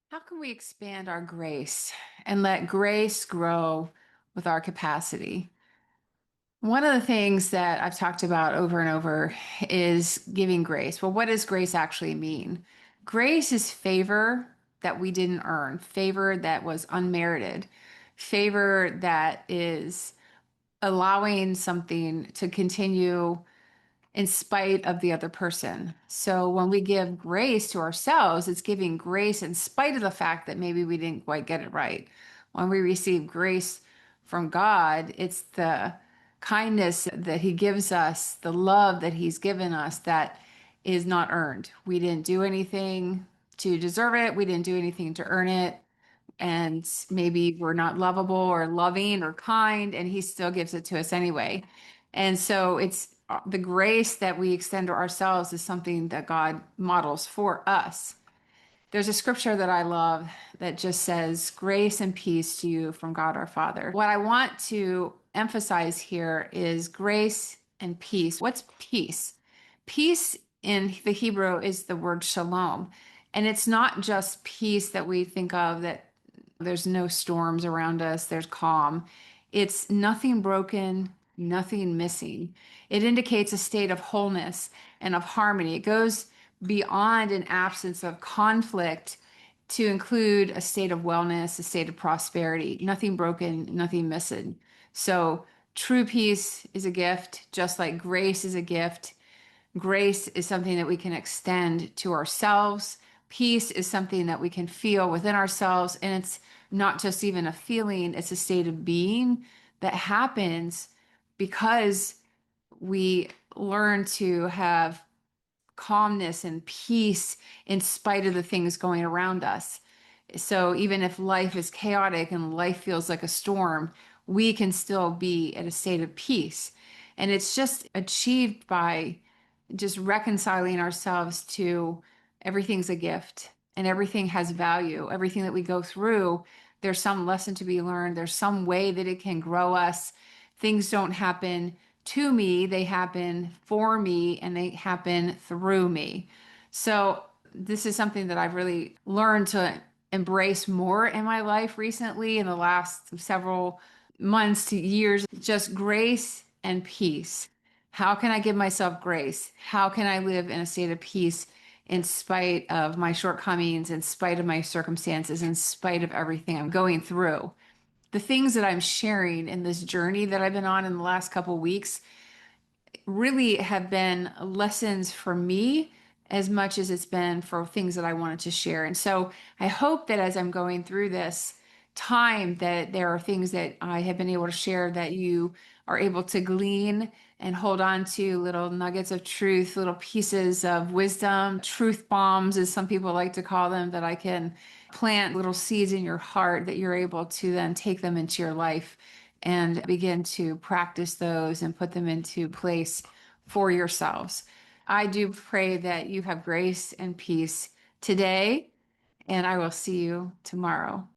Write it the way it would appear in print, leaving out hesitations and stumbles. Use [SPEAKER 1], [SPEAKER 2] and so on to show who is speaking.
[SPEAKER 1] How can we expand our grace and let grace grow with our capacity? One of the things that I've talked about over and over is giving grace. Well, what does grace actually mean? Grace is favor that we didn't earn, favor that was unmerited, favor that is allowing something to continue in spite of the other person. So when we give grace to ourselves, it's giving grace in spite of the fact that maybe we didn't quite get it right. When we receive grace from God, it's the kindness that He gives us, the love that He's given us that is not earned. We didn't do anything to deserve it, we didn't do anything to earn it. And maybe we're not lovable or loving or kind, and He still gives it to us anyway. And so it's the grace that we extend to ourselves is something that God models for us. There's a scripture that I love that just says, Grace and peace to you from God our Father. What I want to emphasize here is grace and peace. What's peace? Peace in the Hebrew is the word shalom. And it's not just peace that we think of that there's no storms around us, there's calm. It's nothing broken, nothing missing. It indicates a state of wholeness and of harmony. It goes beyond an absence of conflict to include a state of wellness, a state of prosperity, nothing broken, nothing missing. So, true peace is a gift, just like grace is a gift. Grace is something that we can extend to ourselves. Peace is something that we can feel within ourselves. And it's not just even a feeling, it's a state of being that happens because we learn to have calmness and peace in spite of the things going around us. So even if life is chaotic and life feels like a storm, we can still be at a state of peace. And it's just achieved by just reconciling ourselves to everything's a gift and everything has value. Everything that we go through, there's some lesson to be learned. There's some way that it can grow us. Things don't happen to me, they happen for me and they happen through me. So, this is something that I've really learned to embrace more in my life recently in the last several months to years. Just grace and peace. How can I give myself grace? How can I live in a state of peace in spite of my shortcomings, in spite of my circumstances, in spite of everything I'm going through? The things that I'm sharing in this journey that I've been on in the last couple of weeks really have been lessons for me as much as it's been for things that I wanted to share. And so I hope that as I'm going through this time that there are things that I have been able to share that you are able to glean and hold on to little nuggets of truth, little pieces of wisdom, truth bombs, as some people like to call them, that I can plant little seeds in your heart that you're able to then take them into your life and begin to practice those and put them into place for yourselves. I do pray that you have grace and peace today, and I will see you tomorrow.